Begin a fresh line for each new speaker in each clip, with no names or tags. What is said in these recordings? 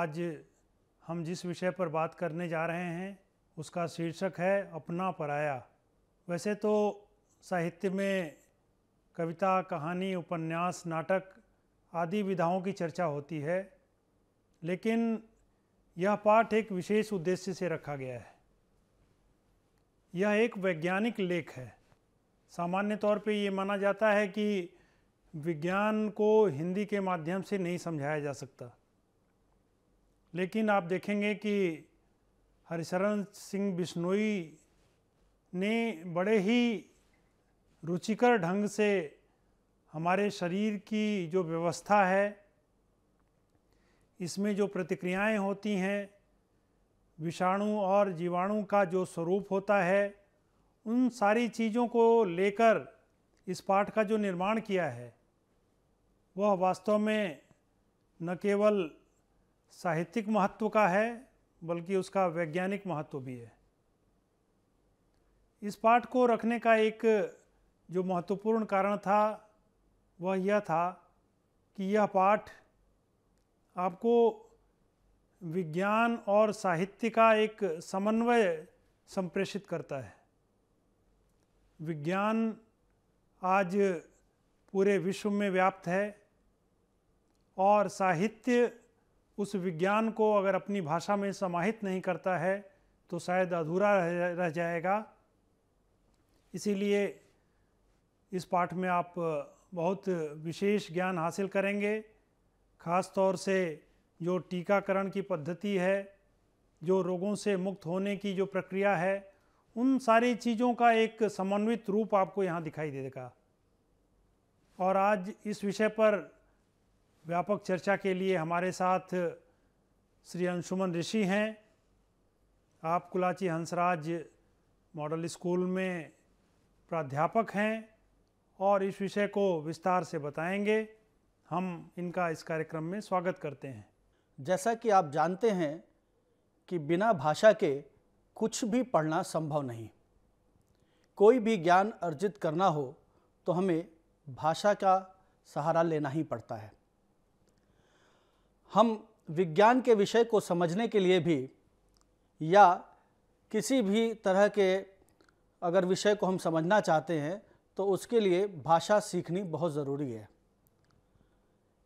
आज हम जिस विषय पर बात करने जा रहे हैं उसका शीर्षक है अपना पराया। वैसे तो साहित्य में कविता, कहानी, उपन्यास, नाटक आदि विधाओं की चर्चा होती है, लेकिन यह पाठ एक विशेष उद्देश्य से रखा गया है। यह एक वैज्ञानिक लेख है। सामान्य तौर पे ये माना जाता है कि विज्ञान को हिंदी के माध्यम से नहीं समझाया जा सकता, लेकिन आप देखेंगे कि हरिशरण सिंह बिश्नोई ने बड़े ही रुचिकर ढंग से हमारे शरीर की जो व्यवस्था है, इसमें जो प्रतिक्रियाएं होती हैं, विषाणु और जीवाणु का जो स्वरूप होता है, उन सारी चीज़ों को लेकर इस पाठ का जो निर्माण किया है वह वास्तव में न केवल साहित्यिक महत्व का है बल्कि उसका वैज्ञानिक महत्व भी है। इस पाठ को रखने का एक जो महत्वपूर्ण कारण था वह यह था कि यह पाठ आपको विज्ञान और साहित्य का एक समन्वय संप्रेषित करता है। विज्ञान आज पूरे विश्व में व्याप्त है और साहित्य उस विज्ञान को अगर अपनी भाषा में समाहित नहीं करता है तो शायद अधूरा रह जाएगा। इसीलिए इस पाठ में आप बहुत विशेष ज्ञान हासिल करेंगे। ख़ास तौर से जो टीकाकरण की पद्धति है, जो रोगों से मुक्त होने की जो प्रक्रिया है, उन सारी चीज़ों का एक समन्वित रूप आपको यहाँ दिखाई देगा। और आज इस विषय पर व्यापक चर्चा के लिए हमारे साथ श्री अंशुमन ऋषि हैं। आप कुलाची हंसराज मॉडल स्कूल में प्राध्यापक हैं और इस विषय को विस्तार से बताएंगे। हम इनका इस कार्यक्रम में स्वागत करते हैं।
जैसा कि आप जानते हैं कि बिना भाषा के कुछ भी पढ़ना संभव नहीं। कोई भी ज्ञान अर्जित करना हो तो हमें भाषा का सहारा लेना ही पड़ता है। हम विज्ञान के विषय को समझने के लिए भी या किसी भी तरह के अगर विषय को हम समझना चाहते हैं तो उसके लिए भाषा सीखनी बहुत ज़रूरी है।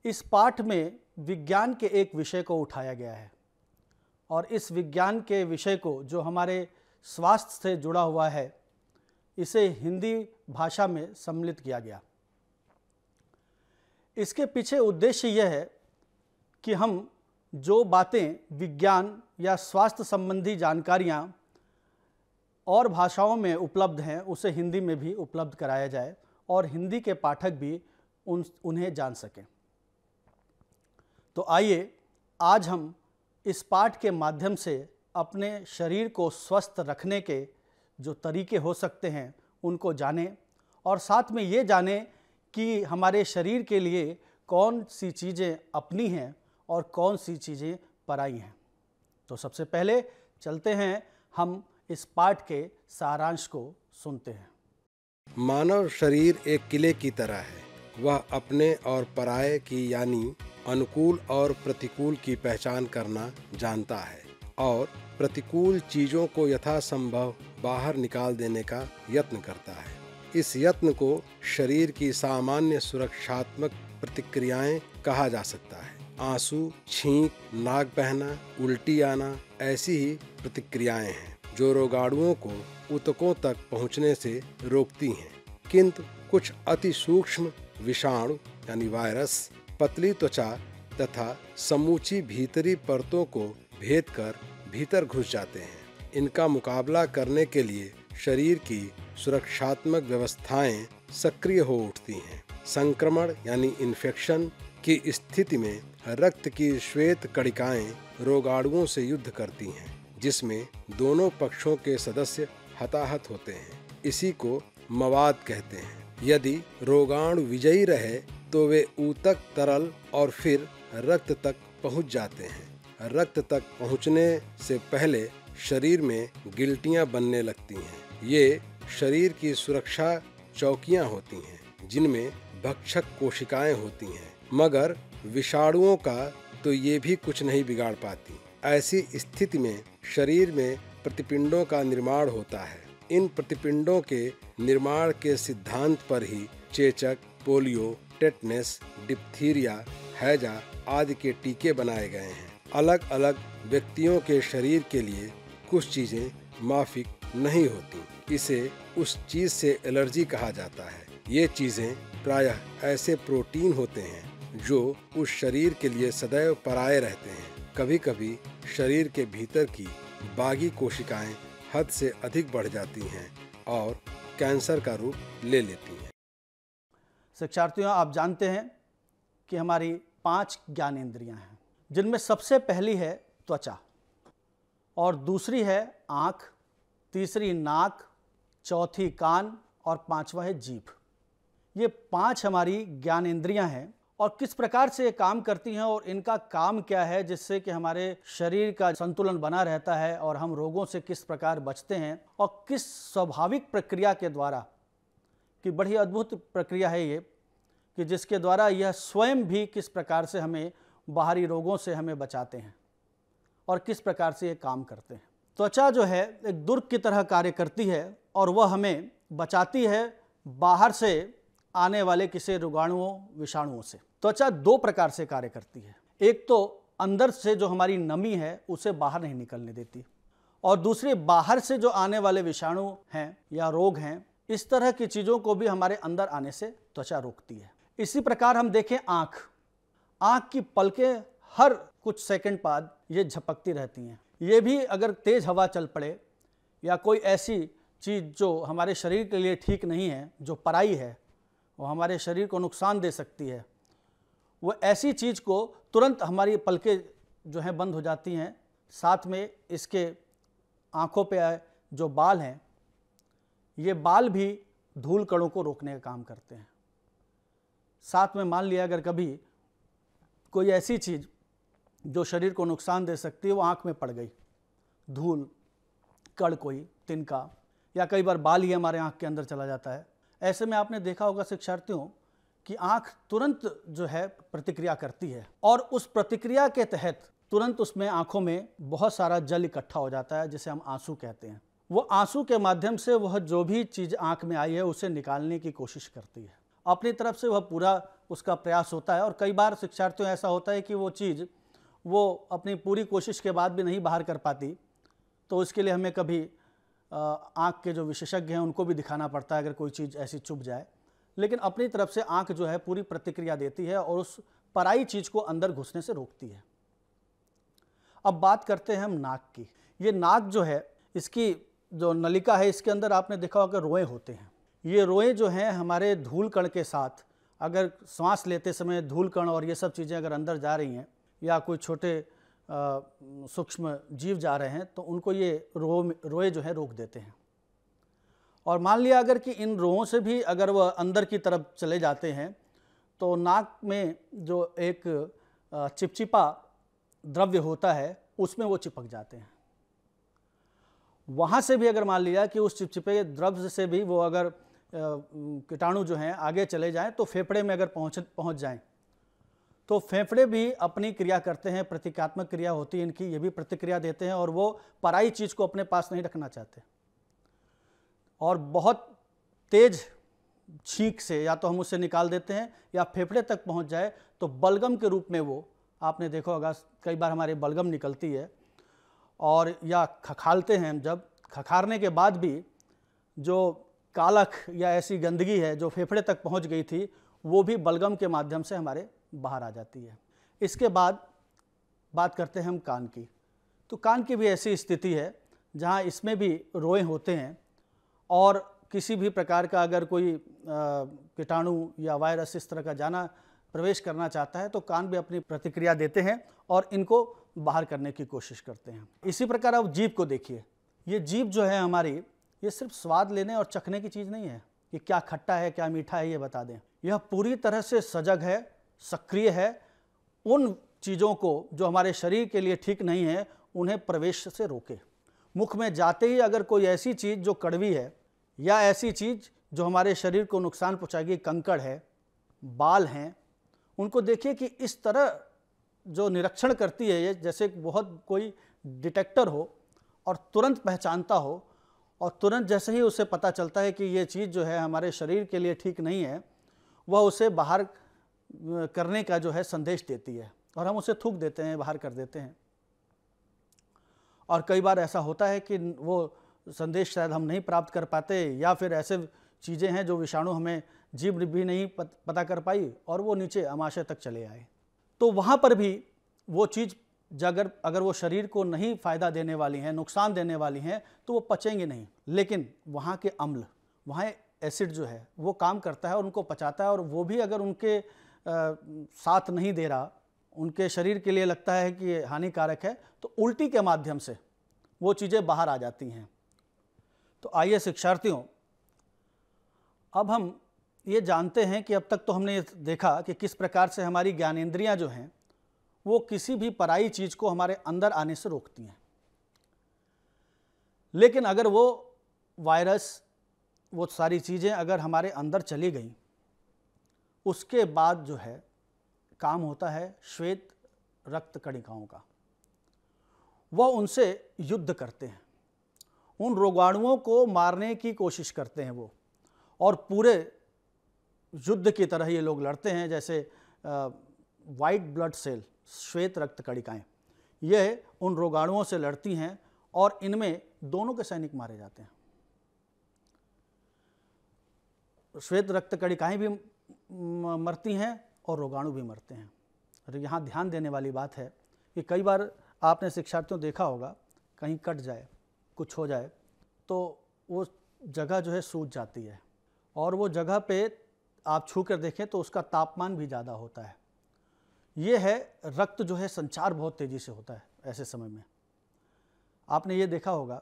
इस पाठ में विज्ञान के एक विषय को उठाया गया है और इस विज्ञान के विषय को जो हमारे स्वास्थ्य से जुड़ा हुआ है, इसे हिंदी भाषा में सम्मिलित किया गया। इसके पीछे उद्देश्य यह है कि हम जो बातें विज्ञान या स्वास्थ्य संबंधी जानकारियाँ और भाषाओं में उपलब्ध हैं उसे हिंदी में भी उपलब्ध कराया जाए और हिंदी के पाठक भी उन्हें जान सकें। तो आइए आज हम इस पाठ के माध्यम से अपने शरीर को स्वस्थ रखने के जो तरीके हो सकते हैं उनको जानें और साथ में ये जानें कि हमारे शरीर के लिए कौन सी चीज़ें अपनी हैं और कौन सी चीज़ें पराई हैं। तो सबसे पहले चलते हैं हम इस पाठ के सारांश को सुनते हैं।
मानव शरीर एक किले की तरह है। वह अपने और पराये की यानी अनुकूल और प्रतिकूल की पहचान करना जानता है और प्रतिकूल चीज़ों को यथासंभव बाहर निकाल देने का यत्न करता है। इस यत्न को शरीर की सामान्य सुरक्षात्मक प्रतिक्रियाएं कहा जा सकता है। आंसू, छींक, नाक बहना, उल्टी आना ऐसी ही प्रतिक्रियाएं हैं जो रोगाणुओं को ऊतकों तक पहुंचने से रोकती हैं। किंतु कुछ अति सूक्ष्म विषाणु यानी वायरस पतली त्वचा तथा समूची भीतरी परतों को भेद कर भीतर घुस जाते हैं। इनका मुकाबला करने के लिए शरीर की सुरक्षात्मक व्यवस्थाएं सक्रिय हो उठती हैं। संक्रमण यानी इन्फेक्शन की स्थिति में रक्त की श्वेत कणिकाएं रोगाणुओं से युद्ध करती हैं, जिसमें दोनों पक्षों के सदस्य हताहत होते हैं। इसी को मवाद कहते हैं। यदि रोगाणु विजयी रहे तो वे ऊतक, तरल और फिर रक्त तक पहुंच जाते हैं। रक्त तक पहुंचने से पहले शरीर में गिल्टियां बनने लगती हैं। ये शरीर की सुरक्षा चौकियां होती हैं जिनमें भक्षक कोशिकाएं होती हैं, मगर विषाणुओं का तो ये भी कुछ नहीं बिगाड़ पाती। ऐसी स्थिति में शरीर में प्रतिपिंडों का निर्माण होता है। इन प्रतिपिंडों के निर्माण के सिद्धांत पर ही चेचक, पोलियो, टेटनस, डिप्थीरिया, हैजा आदि के टीके बनाए गए हैं। अलग अलग व्यक्तियों के शरीर के लिए कुछ चीजें माफिक नहीं होती। इसे उस चीज से एलर्जी कहा जाता है। ये चीजें प्रायः ऐसे प्रोटीन होते हैं जो उस शरीर के लिए सदैव पराये रहते हैं। कभी कभी शरीर के भीतर की बागी कोशिकाएं हद से अधिक बढ़ जाती हैं और कैंसर का रूप ले लेती हैं।
शिक्षार्थियों, आप जानते हैं कि हमारी 5 ज्ञानेंद्रियां हैं, जिनमें सबसे पहली है त्वचा, और दूसरी है आँख, तीसरी नाक, चौथी कान और 5वां है जीभ। ये 5 हमारी ज्ञानेंद्रियां हैं और किस प्रकार से ये काम करती हैं और इनका काम क्या है, जिससे कि हमारे शरीर का संतुलन बना रहता है और हम रोगों से किस प्रकार बचते हैं, और किस स्वाभाविक प्रक्रिया के द्वारा, कि बड़ी अद्भुत प्रक्रिया है ये, कि जिसके द्वारा यह स्वयं भी किस प्रकार से हमें बाहरी रोगों से हमें बचाते हैं और किस प्रकार से ये काम करते हैं। त्वचा जो है एक दुर्ग की तरह कार्य करती है और वह हमें बचाती है बाहर से आने वाले किसी रोगाणुओं, विषाणुओं से। त्वचा 2 प्रकार से कार्य करती है। एक तो अंदर से जो हमारी नमी है उसे बाहर नहीं निकलने देती, और दूसरी बाहर से जो आने वाले विषाणु हैं या रोग हैं, इस तरह की चीज़ों को भी हमारे अंदर आने से त्वचा रोकती है। इसी प्रकार हम देखें आँख की पलकें हर कुछ सेकंड बाद ये झपकती रहती हैं। ये भी अगर तेज़ हवा चल पड़े या कोई ऐसी चीज़ जो हमारे शरीर के लिए ठीक नहीं है, जो पराई है, वो हमारे शरीर को नुकसान दे सकती है, वो ऐसी चीज़ को तुरंत हमारी पलकें जो हैं बंद हो जाती हैं। साथ में इसके आँखों पे जो बाल हैं, ये बाल भी धूल कणों को रोकने का काम करते हैं। साथ में मान लिया अगर कभी कोई ऐसी चीज़ जो शरीर को नुकसान दे सकती है वो आँख में पड़ गई, धूल कण, कोई तिनका, या कई बार बाल ही हमारे आँख के अंदर चला जाता है, ऐसे में आपने देखा होगा शिक्षार्थियों कि आँख तुरंत जो है प्रतिक्रिया करती है, और उस प्रतिक्रिया के तहत तुरंत उसमें आँखों में बहुत सारा जल इकट्ठा हो जाता है, जिसे हम आंसू कहते हैं। वो आंसू के माध्यम से वह जो भी चीज़ आँख में आई है उसे निकालने की कोशिश करती है। अपनी तरफ से वह पूरा उसका प्रयास होता है, और कई बार शिक्षार्थियों ऐसा होता है कि वो चीज़ वो अपनी पूरी कोशिश के बाद भी नहीं बाहर कर पाती, तो उसके लिए हमें कभी आँख के जो विशेषज्ञ हैं उनको भी दिखाना पड़ता है अगर कोई चीज़ ऐसी चुभ जाए। लेकिन अपनी तरफ से आँख जो है पूरी प्रतिक्रिया देती है और उस पराई चीज़ को अंदर घुसने से रोकती है। अब बात करते हैं हम नाक की। ये नाक जो है, इसकी जो नलिका है, इसके अंदर आपने देखा होगा रोए होते हैं। ये रोए जो हैं हमारे धूल कण के साथ, अगर सांस लेते समय धूल कण और ये सब चीज़ें अगर अंदर जा रही हैं या कोई छोटे सूक्ष्म जीव जा रहे हैं, तो उनको ये रोए जो है रोक देते हैं। और मान लिया अगर कि इन रोओं से भी अगर वह अंदर की तरफ चले जाते हैं, तो नाक में जो एक चिपचिपा द्रव्य होता है उसमें वो चिपक जाते हैं। वहाँ से भी अगर मान लिया कि उस चिपचिपे द्रव्य से भी वो अगर कीटाणु जो हैं आगे चले जाएं, तो फेफड़े में अगर पहुँच जाएं, तो फेफड़े भी अपनी क्रिया करते हैं, प्रतिक्रियात्मक क्रिया होती है इनकी, ये भी प्रतिक्रिया देते हैं और वो पराई चीज़ को अपने पास नहीं रखना चाहते, और बहुत तेज छींक से या तो हम उसे निकाल देते हैं या फेफड़े तक पहुंच जाए तो बलगम के रूप में वो, आपने देखा होगा कई बार हमारी बलगम निकलती है, और या खखालते हैं हम, जब खखारने के बाद भी जो कालख या ऐसी गंदगी है जो फेफड़े तक पहुंच गई थी, वो भी बलगम के माध्यम से हमारे बाहर आ जाती है। इसके बाद बात करते हैं हम कान की। तो कान की भी ऐसी स्थिति है जहाँ इसमें भी रोए होते हैं, और किसी भी प्रकार का अगर कोई कीटाणु या वायरस इस तरह का जाना प्रवेश करना चाहता है तो कान भी अपनी प्रतिक्रिया देते हैं और इनको बाहर करने की कोशिश करते हैं। इसी प्रकार आप जीभ को देखिए। ये जीभ जो है हमारी, ये सिर्फ स्वाद लेने और चखने की चीज़ नहीं है कि क्या खट्टा है क्या मीठा है ये बता दें। यह पूरी तरह से सजग है, सक्रिय है, उन चीज़ों को जो हमारे शरीर के लिए ठीक नहीं है उन्हें प्रवेश से रोके। मुख में जाते ही अगर कोई ऐसी चीज़ जो कड़वी है या ऐसी चीज़ जो हमारे शरीर को नुकसान पहुंचाएगी, कंकड़ है, बाल हैं, उनको देखिए कि इस तरह जो निरीक्षण करती है ये, जैसे बहुत कोई डिटेक्टर हो और तुरंत पहचानता हो, और तुरंत जैसे ही उसे पता चलता है कि ये चीज़ जो है हमारे शरीर के लिए ठीक नहीं है, वह उसे बाहर करने का जो है संदेश देती है और हम उसे थूक देते हैं, बाहर कर देते हैं। और कई बार ऐसा होता है कि वो संदेश शायद हम नहीं प्राप्त कर पाते, या फिर ऐसे चीज़ें हैं जो विषाणु हमें जीभ भी नहीं पता कर पाई और वो नीचे आमाशय तक चले आए। तो वहाँ पर भी वो चीज़ अगर वो शरीर को नहीं फ़ायदा देने वाली हैं, नुकसान देने वाली हैं, तो वो पचेंगे नहीं। लेकिन वहाँ के अम्ल, वहाँ एसिड जो है वो काम करता है और उनको पचाता है, और वो भी अगर उनके साथ नहीं दे रहा, उनके शरीर के लिए लगता है कि ये हानिकारक है, तो उल्टी के माध्यम से वो चीज़ें बाहर आ जाती हैं। तो आइए शिक्षार्थियों, अब हम ये जानते हैं कि अब तक तो हमने ये देखा कि किस प्रकार से हमारी ज्ञानेंद्रियां जो हैं वो किसी भी पराई चीज़ को हमारे अंदर आने से रोकती हैं। लेकिन अगर वो वायरस, वो सारी चीज़ें अगर हमारे अंदर चली गई, उसके बाद जो है काम होता है श्वेत रक्त कणिकाओं का। वह उनसे युद्ध करते हैं, उन रोगाणुओं को मारने की कोशिश करते हैं वो, और पूरे युद्ध की तरह ये लोग लड़ते हैं। जैसे वाइट ब्लड सेल, श्वेत रक्त कणिकाएं, यह उन रोगाणुओं से लड़ती हैं और इनमें दोनों के सैनिक मारे जाते हैं। श्वेत रक्त कणिकाएं भी मरती हैं और रोगाणु भी मरते हैं। और यहाँ ध्यान देने वाली बात है कि कई बार आपने शिक्षार्थियों देखा होगा, कहीं कट जाए, कुछ हो जाए, तो वो जगह जो है सूज जाती है, और वो जगह पे आप छू कर देखें तो उसका तापमान भी ज़्यादा होता है। ये है रक्त जो है संचार बहुत तेज़ी से होता है ऐसे समय में। आपने ये देखा होगा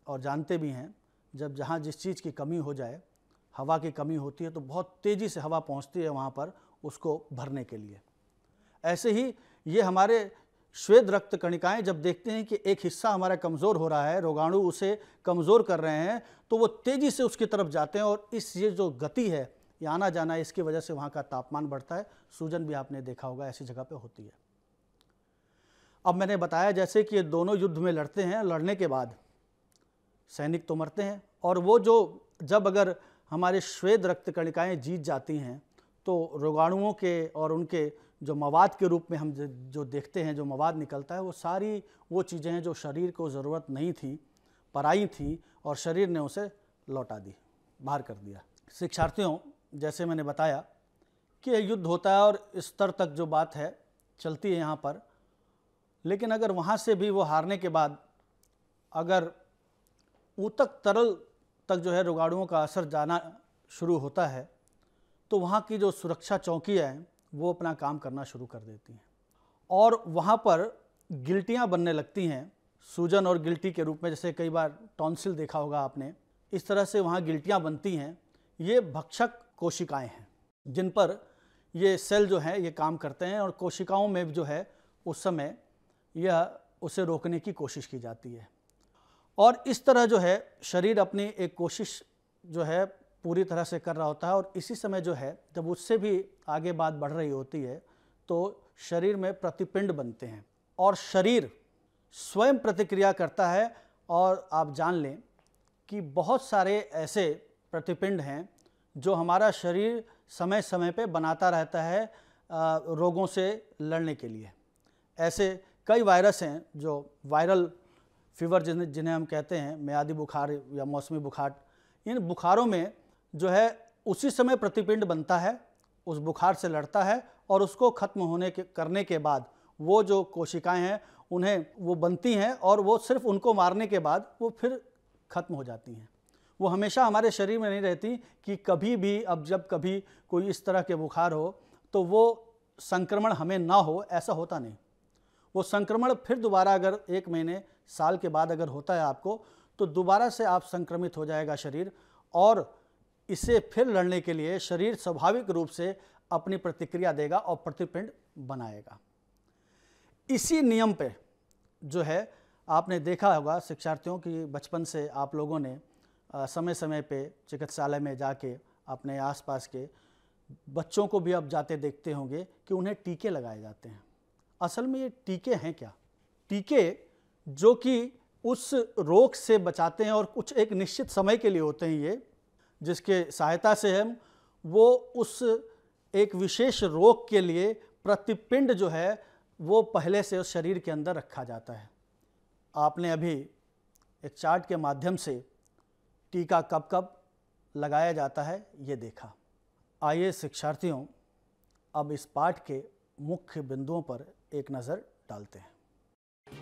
और जानते भी हैं, जब जहाँ जिस चीज़ की कमी हो जाए, हवा की कमी होती है, तो बहुत तेज़ी से हवा पहुँचती है वहाँ पर उसको भरने के लिए। ऐसे ही ये हमारे श्वेत रक्त कणिकाएं जब देखते हैं कि एक हिस्सा हमारा कमज़ोर हो रहा है, रोगाणु उसे कमज़ोर कर रहे हैं, तो वो तेज़ी से उसकी तरफ जाते हैं, और इस ये जो गति है, ये आना जाना, इसकी वजह से वहाँ का तापमान बढ़ता है। सूजन भी आपने देखा होगा ऐसी जगह पे होती है। अब मैंने बताया जैसे कि ये दोनों युद्ध में लड़ते हैं, लड़ने के बाद सैनिक तो मरते हैं, और वो जो जब अगर हमारे श्वेत रक्त कणिकाएं जीत जाती हैं, तो रोगाणुओं के और उनके जो मवाद के रूप में हम जो देखते हैं, जो मवाद निकलता है, वो सारी वो चीज़ें हैं जो शरीर को ज़रूरत नहीं थी, पराई थी, और शरीर ने उसे लौटा दी, बाहर कर दिया। शिक्षार्थियों, जैसे मैंने बताया कि यह युद्ध होता है और इस स्तर तक जो बात है चलती है यहाँ पर। लेकिन अगर वहाँ से भी वो हारने के बाद अगर ऊतक तरल तक जो है रोगाणुओं का असर जाना शुरू होता है, तो वहाँ की जो सुरक्षा चौकियाँ हैं वो अपना काम करना शुरू कर देती हैं, और वहाँ पर गिल्टियाँ बनने लगती हैं, सूजन और गिल्टी के रूप में। जैसे कई बार टॉन्सिल देखा होगा आपने, इस तरह से वहाँ गिल्टियाँ बनती हैं। ये भक्षक कोशिकाएं हैं जिन पर ये सेल जो है ये काम करते हैं, और कोशिकाओं में जो है उस समय यह उसे रोकने की कोशिश की जाती है। और इस तरह जो है शरीर अपनी एक कोशिश जो है पूरी तरह से कर रहा होता है, और इसी समय जो है जब उससे भी आगे बात बढ़ रही होती है, तो शरीर में प्रतिपिंड बनते हैं और शरीर स्वयं प्रतिक्रिया करता है। और आप जान लें कि बहुत सारे ऐसे प्रतिपिंड हैं जो हमारा शरीर समय समय पे बनाता रहता है रोगों से लड़ने के लिए। ऐसे कई वायरस हैं जो वायरल फीवर जिन्हें हम कहते हैं, मियादी बुखार या मौसमी बुखार, इन बुखारों में जो है उसी समय प्रतिपिंड बनता है, उस बुखार से लड़ता है, और उसको खत्म करने के बाद वो जो कोशिकाएं हैं उन्हें वो बनती हैं, और वो सिर्फ उनको मारने के बाद वो फिर खत्म हो जाती हैं। वो हमेशा हमारे शरीर में नहीं रहती कि कभी भी अब जब कभी कोई इस तरह के बुखार हो तो वो संक्रमण हमें ना हो, ऐसा होता नहीं। वो संक्रमण फिर दोबारा अगर 1 महीने साल के बाद अगर होता है आपको, तो दोबारा से आप संक्रमित हो जाएगा शरीर, और इसे फिर लड़ने के लिए शरीर स्वाभाविक रूप से अपनी प्रतिक्रिया देगा और प्रतिपिंड बनाएगा। इसी नियम पे जो है आपने देखा होगा शिक्षार्थियों की बचपन से आप लोगों ने समय समय पे चिकित्सालय में जाके अपने आसपास के बच्चों को भी अब जाते देखते होंगे कि उन्हें टीके लगाए जाते हैं। असल में ये टीके हैं क्या? टीके जो कि उस रोग से बचाते हैं और कुछ एक निश्चित समय के लिए होते हैं ये, जिसके सहायता से हम वो उस एक विशेष रोग के लिए प्रतिपिंड जो है वो पहले से उस शरीर के अंदर रखा जाता है। आपने अभी एक चार्ट के माध्यम से टीका कब कब लगाया जाता है ये देखा। आइए शिक्षार्थियों, अब इस पाठ के मुख्य बिंदुओं पर एक नज़र डालते हैं।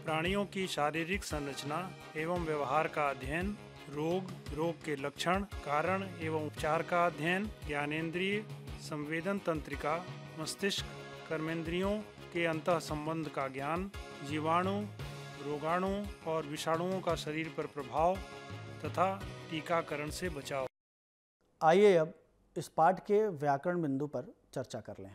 प्राणियों की शारीरिक संरचना एवं व्यवहार का अध्ययन, रोग के लक्षण, कारण एवं उपचार का अध्ययन, ज्ञानेंद्रिय, संवेदन तंत्रिका, मस्तिष्क, कर्मेंद्रियों के अंतः संबंध का ज्ञान, जीवाणु, रोगाणु और विषाणुओं का शरीर पर प्रभाव तथा टीकाकरण से बचाव।
आइए अब इस पाठ के व्याकरण बिंदु पर चर्चा कर लें।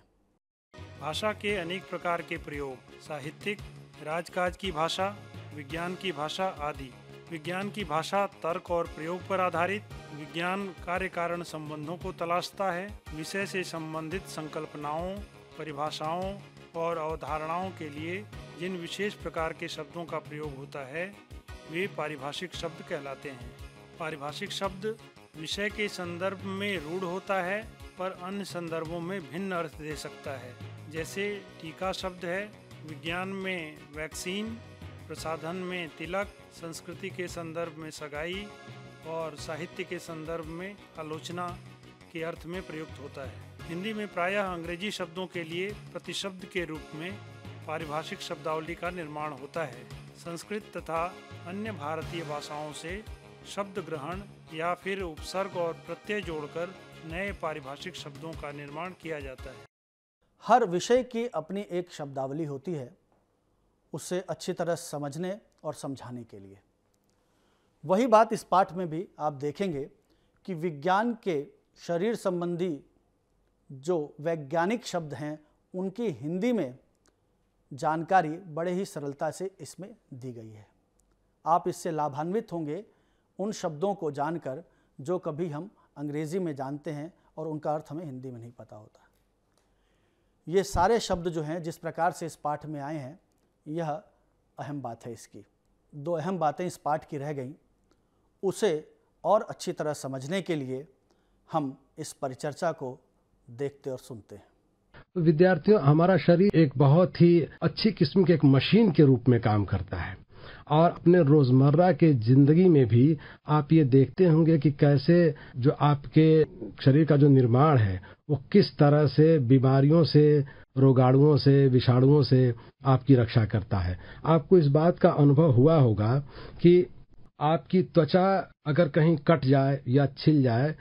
भाषा के अनेक प्रकार के प्रयोग, साहित्यिक, राजकाज की भाषा, विज्ञान की भाषा आदि। विज्ञान की भाषा तर्क और प्रयोग पर आधारित, विज्ञान कार्य कारण संबंधों को तलाशता है। विषय से संबंधित संकल्पनाओं, परिभाषाओं और अवधारणाओं के लिए जिन विशेष प्रकार के शब्दों का प्रयोग होता है वे पारिभाषिक शब्द कहलाते हैं। पारिभाषिक शब्द विषय के संदर्भ में रूढ़ होता है पर अन्य संदर्भों में भिन्न अर्थ दे सकता है। जैसे टीका शब्द है, विज्ञान में वैक्सीन, प्रसाधन में तिलक, संस्कृति के संदर्भ में सगाई और साहित्य के संदर्भ में आलोचना के अर्थ में प्रयुक्त होता है। हिंदी में प्रायः अंग्रेजी शब्दों के लिए प्रतिशब्द के रूप में पारिभाषिक शब्दावली का निर्माण होता है। संस्कृत तथा अन्य भारतीय भाषाओं से शब्द ग्रहण या फिर उपसर्ग और प्रत्यय जोड़कर नए पारिभाषिक शब्दों का निर्माण किया जाता है।
हर विषय की अपनी एक शब्दावली होती है उसे अच्छी तरह समझने और समझाने के लिए। वही बात इस पाठ में भी आप देखेंगे कि विज्ञान के शरीर संबंधी जो वैज्ञानिक शब्द हैं उनकी हिंदी में जानकारी बड़े ही सरलता से इसमें दी गई है। आप इससे लाभान्वित होंगे उन शब्दों को जानकर जो कभी हम अंग्रेजी में जानते हैं और उनका अर्थ हमें हिंदी में नहीं पता होता। ये सारे शब्द जो हैं जिस प्रकार से इस पाठ में आए हैं, यह अहम बात है। इसकी दो अहम बातें इस पाठ की रह गईं, उसे और अच्छी तरह समझने के लिए हम इस परिचर्चा को देखते और सुनते हैं।
विद्यार्थियों, हमारा शरीर एक बहुत ही अच्छी किस्म के एक मशीन के रूप में काम करता है और अपने रोजमर्रा के जिंदगी में भी आप ये देखते होंगे कि कैसे जो आपके शरीर का जो निर्माण है वो किस तरह से बीमारियों से, रोगाणुओं से, विषाणुओं से आपकी रक्षा करता है। आपको इस बात का अनुभव हुआ होगा कि आपकी त्वचा अगर कहीं कट जाए या छिल जाए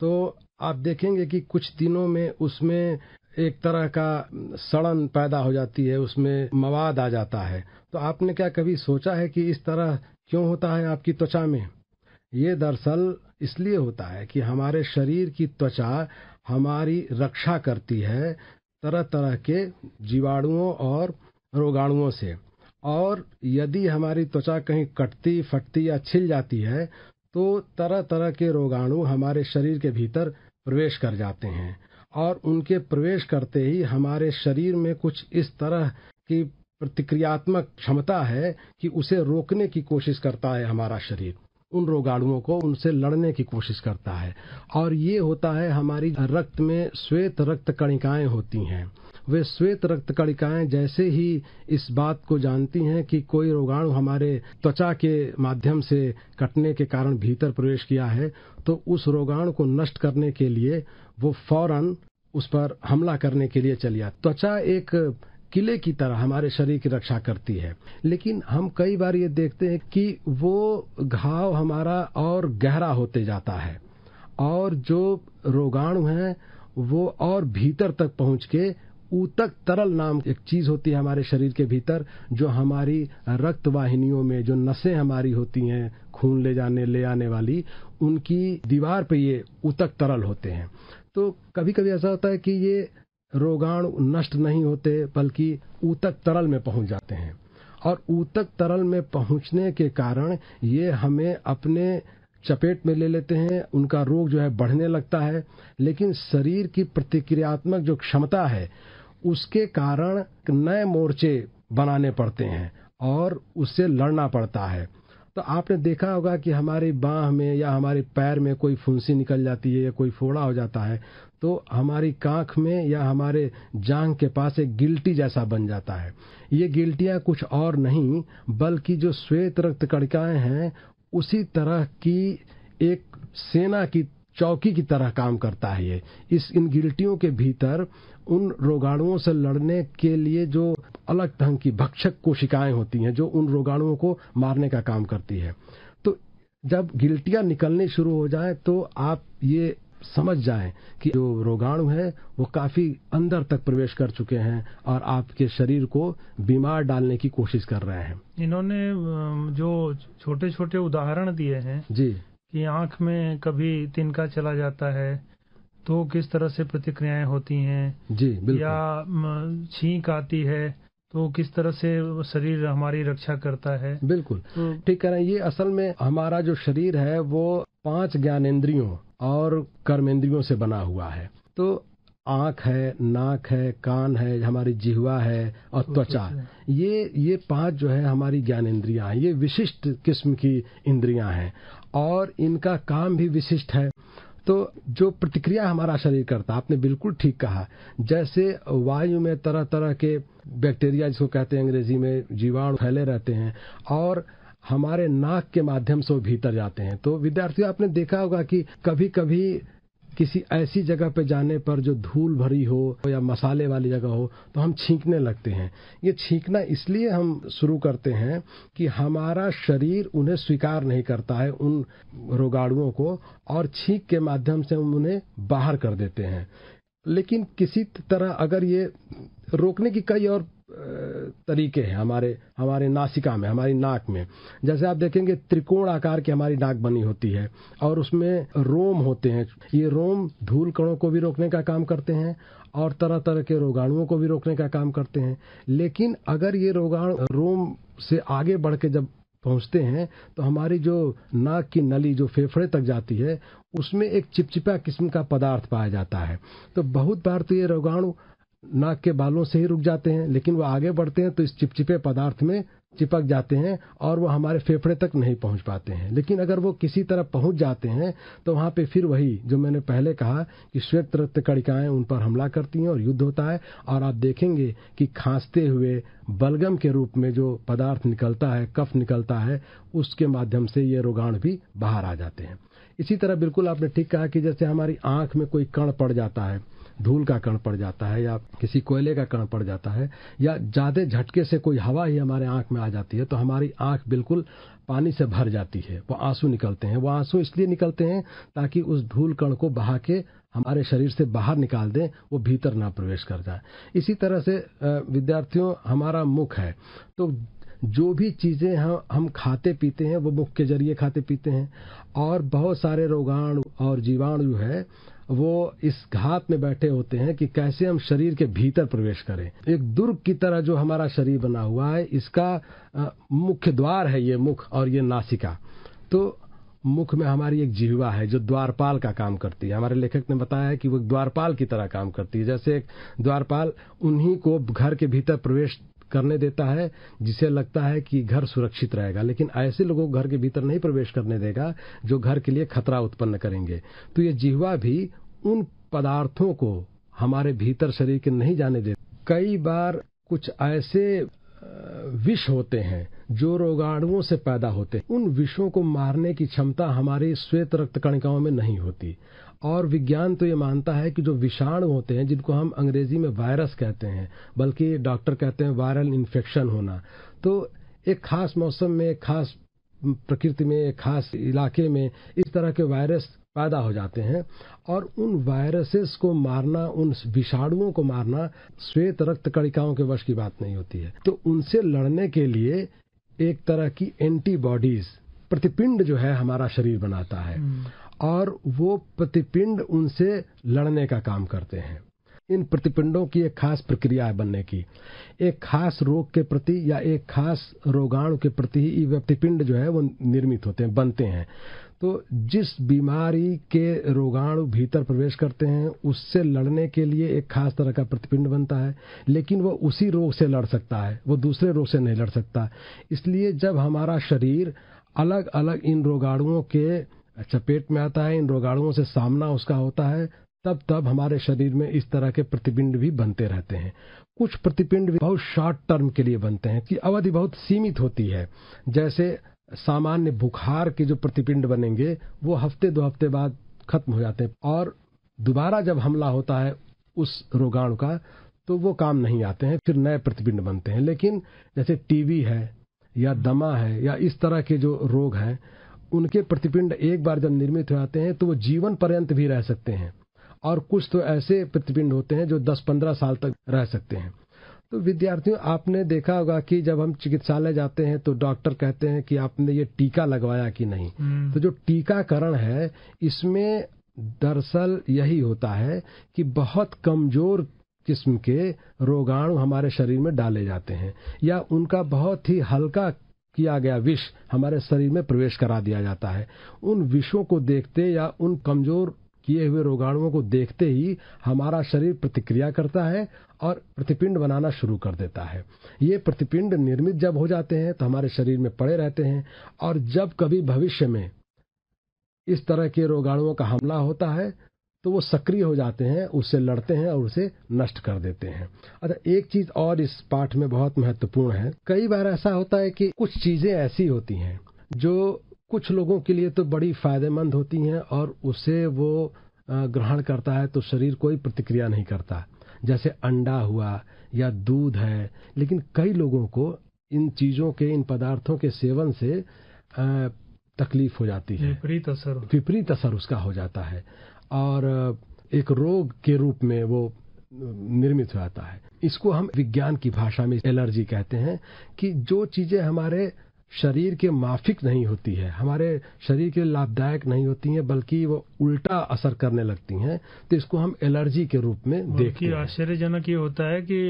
तो आप देखेंगे कि कुछ दिनों में उसमें एक तरह का सड़न पैदा हो जाती है, उसमें मवाद आ जाता है। तो आपने क्या कभी सोचा है कि इस तरह क्यों होता है आपकी त्वचा में? ये दरअसल इसलिए होता है कि हमारे शरीर की त्वचा हमारी रक्षा करती है तरह तरह के जीवाणुओं और रोगाणुओं से, और यदि हमारी त्वचा कहीं कटती, फटती या छिल जाती है तो तरह तरह के रोगाणु हमारे शरीर के भीतर प्रवेश कर जाते हैं और उनके प्रवेश करते ही हमारे शरीर में कुछ इस तरह की प्रतिक्रियात्मक क्षमता है कि उसे रोकने की कोशिश करता है हमारा शरीर, उन रोगाणुओं को, उनसे लड़ने की कोशिश करता है। और ये होता है हमारी रक्त में श्वेत रक्त कणिकाएं होती हैं। वे श्वेत रक्त कणिकाएं जैसे ही इस बात को जानती हैं कि कोई रोगाणु हमारे त्वचा के माध्यम से कटने के कारण भीतर प्रवेश किया है, तो उस रोगाणु को नष्ट करने के लिए वो फौरन उस पर हमला करने के लिए चली आती। त्वचा एक किले की तरह हमारे शरीर की रक्षा करती है, लेकिन हम कई बार ये देखते हैं कि वो घाव हमारा और गहरा होते जाता है और जो रोगाणु हैं वो और भीतर तक पहुंच के ऊतक तरल नाम एक चीज होती है हमारे शरीर के भीतर, जो हमारी रक्त वाहिनियों में जो नसें हमारी होती हैं खून ले आने वाली, उनकी दीवार पे ये ऊतक तरल होते हैं। तो कभी कभी ऐसा होता है कि ये रोगाणु नष्ट नहीं होते बल्कि ऊतक तरल में पहुंच जाते हैं, और ऊतक तरल में पहुंचने के कारण ये हमें अपने चपेट में ले लेते हैं, उनका रोग जो है बढ़ने लगता है। लेकिन शरीर की प्रतिक्रियात्मक जो क्षमता है उसके कारण नए मोर्चे बनाने पड़ते हैं और उससे लड़ना पड़ता है। तो आपने देखा होगा कि हमारी बाह में या हमारे पैर में कोई फुंसी निकल जाती है या कोई फोड़ा हो जाता है तो हमारी कांख में या हमारे जांघ के पास एक गिल्टी जैसा बन जाता है। ये गिल्टियां कुछ और नहीं बल्कि जो श्वेत रक्त कणिकाएं हैं उसी तरह की एक सेना की चौकी की तरह काम करता है। ये इन गिल्टियों के भीतर उन रोगाणुओं से लड़ने के लिए जो अलग ढंग की भक्षक कोशिकाएं होती हैं जो उन रोगाणुओं को मारने का काम करती है। तो जब गिल्टियां निकलनी शुरू हो जाए तो आप ये समझ जाएं कि जो रोगाणु है वो काफी अंदर तक प्रवेश कर चुके हैं और आपके शरीर को बीमार डालने की कोशिश कर रहे हैं।
इन्होंने जो छोटे छोटे उदाहरण दिए हैं
जी
कि आंख में कभी तिनका चला जाता है तो किस तरह से प्रतिक्रियाएं होती हैं,
जी बिल्कुल,
या छींक आती है तो किस तरह से शरीर हमारी रक्षा करता है।
बिल्कुल ठीक कह रहे हैं। ये असल में हमारा जो शरीर है वो 5 ज्ञानेंद्रियों और कर्मेंद्रियों से बना हुआ है। तो आंख है, नाक है, कान है, हमारी जिह्वा है और त्वचा, ये 5 जो है हमारी ज्ञानेंद्रियां हैं। ये विशिष्ट किस्म की इंद्रियां हैं और इनका काम भी विशिष्ट है। तो जो प्रतिक्रिया हमारा शरीर करता है, आपने बिल्कुल ठीक कहा, जैसे वायु में तरह तरह के बैक्टीरिया जिसको कहते हैं अंग्रेजी में जीवाणु फैले रहते हैं और हमारे नाक के माध्यम से वो भीतर जाते हैं। तो विद्यार्थियों आपने देखा होगा कि कभी कभी किसी ऐसी जगह पे जाने पर जो धूल भरी हो या मसाले वाली जगह हो तो हम छींकने लगते हैं। ये छींकना इसलिए हम शुरू करते हैं कि हमारा शरीर उन्हें स्वीकार नहीं करता है उन रोगाणुओं को और छींक के माध्यम से हम उन्हें बाहर कर देते हैं। लेकिन किसी तरह अगर ये रोकने की कई और तरीके हैं हमारे नासिका में, हमारी नाक में। जैसे आप देखेंगे त्रिकोण आकार की हमारी नाक बनी होती है और उसमें रोम होते हैं। ये रोम धूल कणों को भी रोकने का काम करते हैं और तरह तरह के रोगाणुओं को भी रोकने का काम करते हैं। लेकिन अगर ये रोगाणु रोम से आगे बढ़ के जब पहुंचते हैं तो हमारी जो नाक की नली जो फेफड़े तक जाती है उसमें एक चिपचिपा किस्म का पदार्थ पाया जाता है। तो बहुत बार तो ये रोगाणु नाक के बालों से ही रुक जाते हैं, लेकिन वो आगे बढ़ते हैं तो इस चिपचिपे पदार्थ में चिपक जाते हैं और वो हमारे फेफड़े तक नहीं पहुंच पाते हैं। लेकिन अगर वो किसी तरह पहुंच जाते हैं तो वहां पे फिर वही जो मैंने पहले कहा कि श्वेत रक्त कणिकाएं उन पर हमला करती हैं और युद्ध होता है। और आप देखेंगे कि खांसते हुए बलगम के रूप में जो पदार्थ निकलता है, कफ निकलता है, उसके माध्यम से ये रोगाणु भी बाहर आ जाते हैं। इसी तरह बिल्कुल आपने ठीक कहा कि जैसे हमारी आंख में कोई कण पड़ जाता है, धूल का कण पड़ जाता है या किसी कोयले का कण पड़ जाता है या ज्यादा झटके से कोई हवा ही हमारे आंख में आ जाती है तो हमारी आंख बिल्कुल पानी से भर जाती है, वो आंसू निकलते हैं। वो आंसू इसलिए निकलते हैं ताकि उस धूल कण को बहा के हमारे शरीर से बाहर निकाल दें, वो भीतर ना प्रवेश कर जाए। इसी तरह से विद्यार्थियों हमारा मुख है, तो जो भी चीजें हम खाते पीते हैं वो मुख के जरिए खाते पीते हैं और बहुत सारे रोगाणु और जीवाणु है वो इस घात में बैठे होते हैं कि कैसे हम शरीर के भीतर प्रवेश करें। एक दुर्ग की तरह जो हमारा शरीर बना हुआ है इसका मुख्य द्वार है ये मुख और ये नासिका। तो मुख में हमारी एक जिह्वा है जो द्वारपाल का काम करती है। हमारे लेखक ने बताया है कि वो द्वारपाल की तरह काम करती है। जैसे एक द्वारपाल उन्हीं को घर के भीतर प्रवेश करने देता है जिसे लगता है कि घर सुरक्षित रहेगा, लेकिन ऐसे लोगों को घर के भीतर नहीं प्रवेश करने देगा जो घर के लिए खतरा उत्पन्न करेंगे। तो ये जिह्वा भी उन पदार्थों को हमारे भीतर शरीर के नहीं जाने देता। कई बार कुछ ऐसे विष होते हैं जो रोगाणुओं से पैदा होते हैं, उन विषों को मारने की क्षमता हमारी श्वेत रक्त कणिकाओं में नहीं होती। और विज्ञान तो ये मानता है कि जो विषाणु होते हैं जिनको हम अंग्रेजी में वायरस कहते हैं, बल्कि डॉक्टर कहते हैं वायरल इन्फेक्शन होना, तो एक खास मौसम में, एक खास प्रकृति में, एक खास इलाके में इस तरह के वायरस पैदा हो जाते हैं और उन वायरसेस को मारना, उन विषाणुओं को मारना श्वेत रक्त कणिकाओं के वश की बात नहीं होती है। तो उनसे लड़ने के लिए एक तरह की एंटीबॉडीज, प्रतिपिंड जो है हमारा शरीर बनाता है और वो प्रतिपिंड उनसे लड़ने का काम करते हैं। इन प्रतिपिंडों की एक खास प्रक्रिया है बनने की। एक खास रोग के प्रति या एक खास रोगाणु के प्रति ही प्रतिपिंड जो है वो निर्मित होते हैं, बनते हैं। तो जिस बीमारी के रोगाणु भीतर प्रवेश करते हैं उससे लड़ने के लिए एक खास तरह का प्रतिपिंड बनता है, लेकिन वो उसी रोग से लड़ सकता है, वो दूसरे रोग से नहीं लड़ सकता। इसलिए जब हमारा शरीर अलग अलग इन रोगाणुओं के चपेट में आता है, इन रोगाणुओं से सामना उसका होता है, तब हमारे शरीर में इस तरह के प्रतिपिंड भी बनते रहते हैं। कुछ प्रतिपिंड भी बहुत शॉर्ट टर्म के लिए बनते हैं कि अवधि बहुत सीमित होती है। जैसे सामान्य बुखार के जो प्रतिपिंड बनेंगे वो हफ्ते 2 हफ्ते बाद खत्म हो जाते हैं, और दोबारा जब हमला होता है उस रोगाणु का तो वो काम नहीं आते हैं, फिर नए प्रतिपिंड बनते हैं। लेकिन जैसे टीबी है या दमा है या इस तरह के जो रोग हैं, उनके प्रतिपिंड एक बार जब निर्मित हो जाते हैं तो वो जीवन पर्यंत भी रह सकते हैं, और कुछ तो ऐसे प्रतिपिंड होते हैं जो 10-15 साल तक रह सकते हैं। तो विद्यार्थियों, आपने देखा होगा कि जब हम चिकित्सालय जाते हैं तो डॉक्टर कहते हैं कि आपने ये टीका लगवाया कि नहीं। तो जो टीकाकरण है इसमें दरअसल यही होता है कि बहुत कमजोर किस्म के रोगाणु हमारे शरीर में डाले जाते हैं, या उनका बहुत ही हल्का किया गया विष हमारे शरीर में प्रवेश करा दिया जाता है। उन विषों को देखते या उन कमजोर किए हुए रोगाणुओं को देखते ही हमारा शरीर प्रतिक्रिया करता है और प्रतिपिंड बनाना शुरू कर देता है। ये प्रतिपिंड निर्मित जब हो जाते हैं तो हमारे शरीर में पड़े रहते हैं, और जब कभी भविष्य में इस तरह के रोगाणुओं का हमला होता है तो वो सक्रिय हो जाते हैं, उससे लड़ते हैं और उसे नष्ट कर देते हैं। अच्छा, एक चीज और इस पाठ में बहुत महत्वपूर्ण है। कई बार ऐसा होता है कि कुछ चीजें ऐसी होती हैं जो कुछ लोगों के लिए तो बड़ी फायदेमंद होती हैं और उसे वो ग्रहण करता है तो शरीर कोई प्रतिक्रिया नहीं करता, जैसे अंडा हुआ या दूध है। लेकिन कई लोगों को इन चीजों के, इन पदार्थों के सेवन से तकलीफ हो जाती है, विपरीत असर उसका हो जाता है और एक रोग के रूप में वो निर्मित हो जाता है। इसको हम विज्ञान की भाषा में एलर्जी कहते हैं, कि जो चीजें हमारे शरीर के माफिक नहीं होती है, हमारे शरीर के लाभदायक नहीं होती हैं, बल्कि वो उल्टा असर करने लगती हैं, तो इसको हम एलर्जी के रूप में देखते हैं।
आश्चर्यजनक ये होता है कि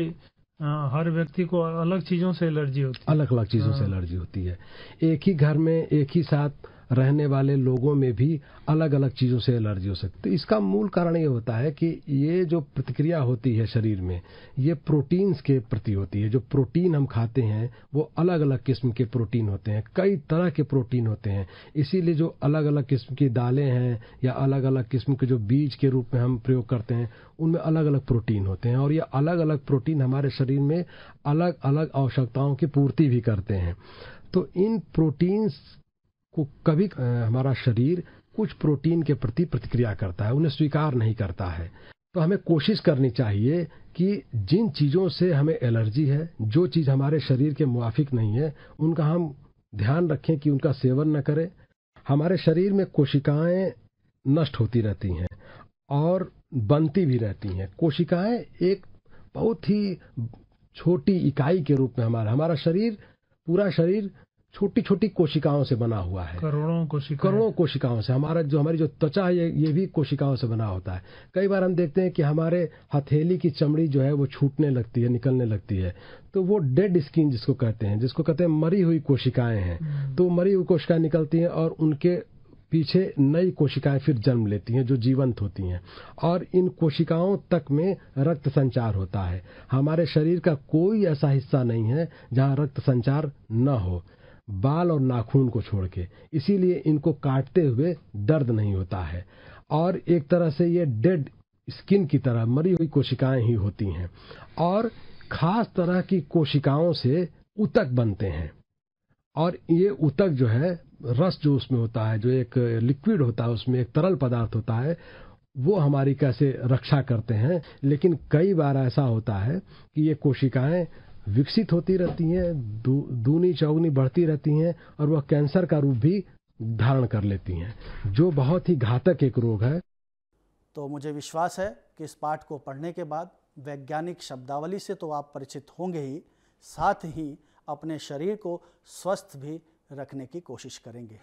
हर व्यक्ति को अलग चीजों से एलर्जी होती है, अलग अलग चीजों से एलर्जी होती है। एक ही घर में एक ही साथ रहने वाले लोगों में भी अलग अलग चीजों से एलर्जी हो सकती है। तो इसका मूल कारण ये होता है कि ये जो प्रतिक्रिया होती है शरीर में, ये प्रोटीन्स के प्रति होती है। जो प्रोटीन हम खाते हैं वो अलग अलग किस्म के प्रोटीन होते हैं, कई तरह के प्रोटीन होते हैं। इसीलिए जो अलग अलग किस्म की दालें हैं या अलग अलग किस्म के जो बीज के रूप में हम प्रयोग करते हैं, उनमें अलग अलग प्रोटीन होते हैं, और ये अलग अलग प्रोटीन हमारे शरीर में अलग अलग आवश्यकताओं की पूर्ति भी करते हैं। तो इन प्रोटीन्स को कभी हमारा शरीर कुछ प्रोटीन के प्रति प्रतिक्रिया करता है, उन्हें स्वीकार नहीं करता है। तो हमें कोशिश करनी चाहिए कि जिन चीज़ों से हमें एलर्जी है, जो चीज़ हमारे शरीर के मुआफिक नहीं है, उनका हम ध्यान रखें कि उनका सेवन न करें। हमारे शरीर में कोशिकाएं नष्ट होती रहती हैं और बनती भी रहती हैं। कोशिकाएं एक बहुत ही छोटी इकाई के रूप में हमारा शरीर, पूरा शरीर छोटी छोटी कोशिकाओं से बना हुआ है, करोड़ों कोशिकाओं से। हमारी जो त्वचा है ये भी कोशिकाओं से बना होता है। कई बार हम देखते हैं कि हमारे हथेली की चमड़ी जो है वो छूटने लगती है, निकलने लगती है, तो वो डेड स्किन जिसको कहते हैं मरी हुई कोशिकाएं हैं। तो मरी हुई कोशिकाएं निकलती हैं और उनके पीछे नई कोशिकाएं फिर जन्म लेती हैं जो जीवंत होती हैं, और इन कोशिकाओं तक में रक्त संचार होता है। हमारे शरीर का कोई ऐसा हिस्सा नहीं है जहां रक्त संचार न हो, बाल और नाखून को छोड़ के। इसीलिए इनको काटते हुए दर्द नहीं होता है, और एक तरह से ये डेड स्किन की तरह मरी हुई कोशिकाएं ही होती हैं। और खास तरह की कोशिकाओं से ऊतक बनते हैं, और ये ऊतक जो है, रस जो उसमें होता है, जो एक लिक्विड होता है, उसमें एक तरल पदार्थ होता है, वो हमारी कैसे रक्षा करते हैं। लेकिन कई बार ऐसा होता है कि ये कोशिकाएं विकसित होती रहती हैं, दूनी चौगुनी बढ़ती रहती हैं, और वह कैंसर का रूप भी धारण कर लेती हैं, जो बहुत ही घातक एक रोग है।
तो मुझे विश्वास है कि इस पाठ को पढ़ने के बाद वैज्ञानिक शब्दावली से तो आप परिचित होंगे ही, साथ ही अपने शरीर को स्वस्थ भी रखने की कोशिश करेंगे।